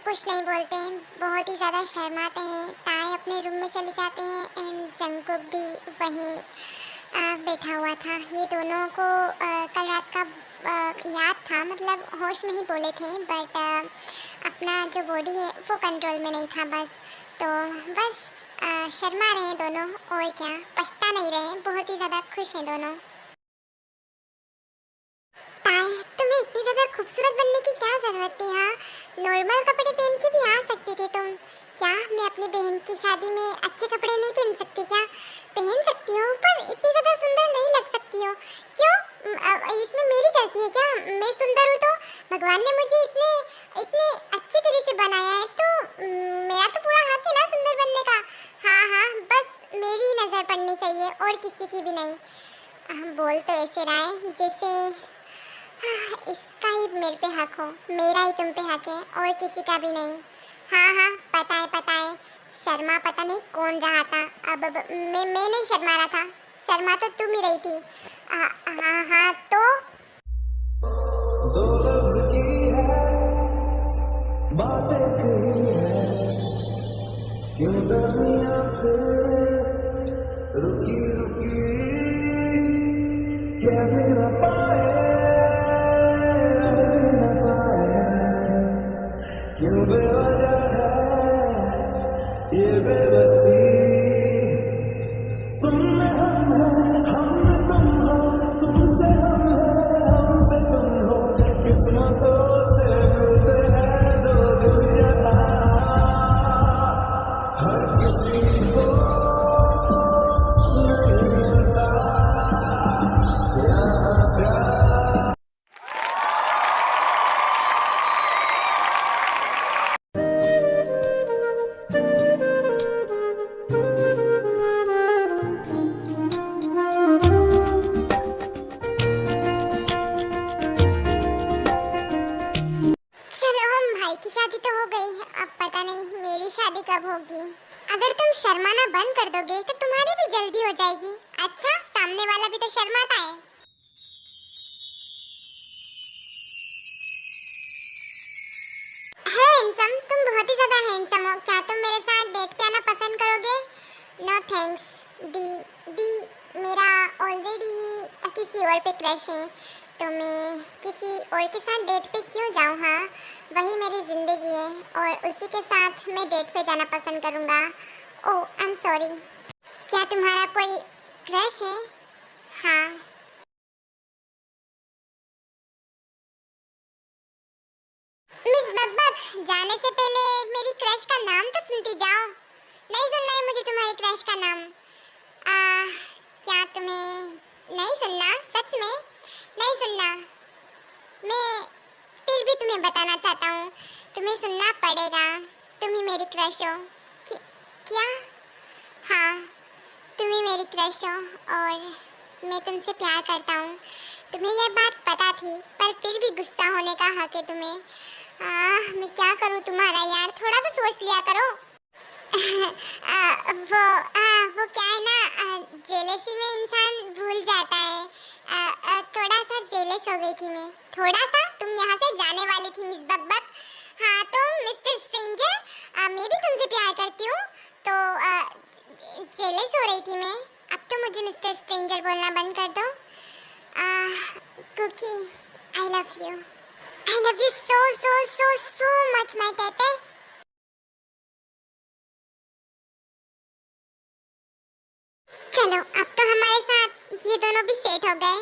कुछ नहीं बोलते हैं, बहुत ही ज़्यादा शर्माते हैं। ताए अपने रूम में चले जाते हैं एंड जंगकुक भी वहीं बैठा हुआ था। ये दोनों को कल रात का याद था, मतलब होश में ही बोले थे, बट अपना जो बॉडी है वो कंट्रोल में नहीं था बस। तो बस शर्मा रहे हैं दोनों, और क्या, पछता नहीं रहे, बहुत ही ज़्यादा खुश हैं दोनों। ताए, तुम्हें इतनी ज़्यादा खूबसूरत बनने की क्या ज़रूरत थी? हाँ, नॉर्मल कपड़े पहन के भी आ सकती थी तुम। क्या मैं अपनी बहन की शादी में अच्छे कपड़े नहीं पहन सकती क्या? पहन सकती हो, पर इतनी ज़्यादा सुंदर नहीं लग सकती हो। क्यों? इसमें मेरी गलती है क्या? मैं सुंदर हूँ तो भगवान ने मुझे इतने इतने अच्छी तरह से बनाया है, तो मेरा तो पूरा हक है ना सुंदर बनने का। हाँ हाँ, बस मेरी ही नज़र पड़नी चाहिए और किसी की भी नहीं। बोल तो ऐसे रहा है जैसे इसका ही मेरे पे हक हो, मेरा ही तुम पे हक है और किसी का भी नहीं। हाँ हाँ, पता है। शर्मा पता नहीं कौन रहा था। अब मैं नहीं शर्मा रहा था, शर्मा तो तुम ही रही थी। हाँ हाँ, तो दो लफ्ज की है बातें कही है, क्यों दुनिया फिर रुकी रुकी क्या भी न पाए, न पाए, क्यों बेवजह है ये बेबसी। तुम में हम में तुम हो, तुमसे हम हैं, हमसे तुम हो, किस्मतों से मिलते हैं दो दिल यहाँ, हर किसी को नहीं मिलता यहाँ प्यार। चलो, हम भाई की शादी तो हो गई, अब पता नहीं मेरी शादी कब होगी। अगर तुम शर्माना बंद कर दोगे तो तुम्हारी भी जल्दी हो जाएगी। अच्छा, सामने वाला भी तो शर्माता है। हैंडसम, तुम बहुत ही ज्यादा हैंडसम हो। क्या तुम मेरे साथ डेट पे आना पसंद करोगे? नो थैंक्स दी, मेरा ऑलरेडी ही किसी और पे क्रश है, तो मैं किसी और के साथ डेट पे क्यों जाऊँ? हाँ, वही मेरी ज़िंदगी है और उसी के साथ मैं डेट पे जाना पसंद करूँगा। ओह, आई एम सॉरी। क्या तुम्हारा कोई क्रश है? हाँ। मिस बकबक, जाने से पहले मेरी क्रश का नाम तो सुनती जाओ। नहीं सुनना है मुझे तुम्हारी क्रश का नाम। क्या तुम्हें नहीं सुनना? सच में नहीं सुनना? मैं फिर भी तुम्हें बताना चाहता हूँ, तुम्हें सुनना पड़ेगा। तुम ही मेरी क्रश हो। क्या? हाँ, तुम ही मेरी क्रश हो और मैं तुमसे प्यार करता हूँ। तुम्हें यह बात पता थी, पर फिर भी गुस्सा होने का हक है तुम्हें। मैं क्या करूँ तुम्हारा यार, थोड़ा तो सोच लिया करो। वो क्या है ना, जेलसी में इंसान भूल जाता है। थोड़ा सा जेलस हो गई थी मैं, थोड़ा सा। तुम यहाँ से जाने वाली थी मिस बकबक। हाँ तो मिस्टर स्ट्रेंजर, मैं भी तुमसे प्यार करती हूँ, तो जेलस हो रही थी मैं। अब तो मुझे मिस्टर स्ट्रेंजर बोलना बंद कर दो। Cookie, I love you. I love you so much, my tete. चलो, अब तो हमारे साथ ये दोनों भी सेट हो गए।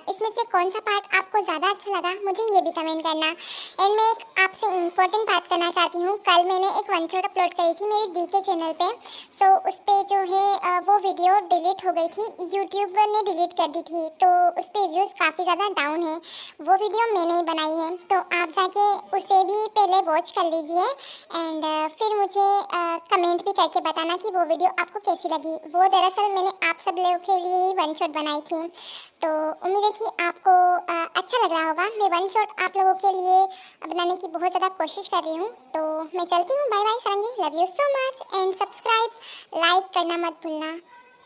इसमें से कौन सा पार्ट आपको ज़्यादा अच्छा लगा मुझे ये भी कमेंट करना। एंड मैं एक आपसे इम्पोर्टेंट बात करना चाहती हूँ, कल मैंने एक वन शॉट अपलोड करी थी मेरे दी के चैनल पे। सो उस पर जो है वो वीडियो डिलीट हो गई थी, यूट्यूब ने डिलीट कर दी थी, तो उस पर व्यूज़ काफ़ी ज़्यादा डाउन है। वो वीडियो मैंने ही बनाई है, तो आप जाके उसे भी पहले वॉच कर लीजिए एंड फिर मुझे कमेंट भी करके बताना कि वो वीडियो आपको कैसी लगी। वो दरअसल मैंने आप सब लोगों के लिए ही वन शॉट बनाई थी, तो उम्मीद है कि आपको अच्छा लग रहा होगा। मैं वन शॉट आप लोगों के लिए बनाने की बहुत ज़्यादा कोशिश कर रही हूँ, तो मैं चलती हूँ। Bye bye Sarangi, love you so much and subscribe like करना मत भूलना।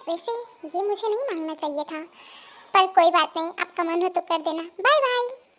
वैसे ये मुझे नहीं मांगना चाहिए था, पर कोई बात नहीं, आपका मन हो तो कर देना। Bye bye.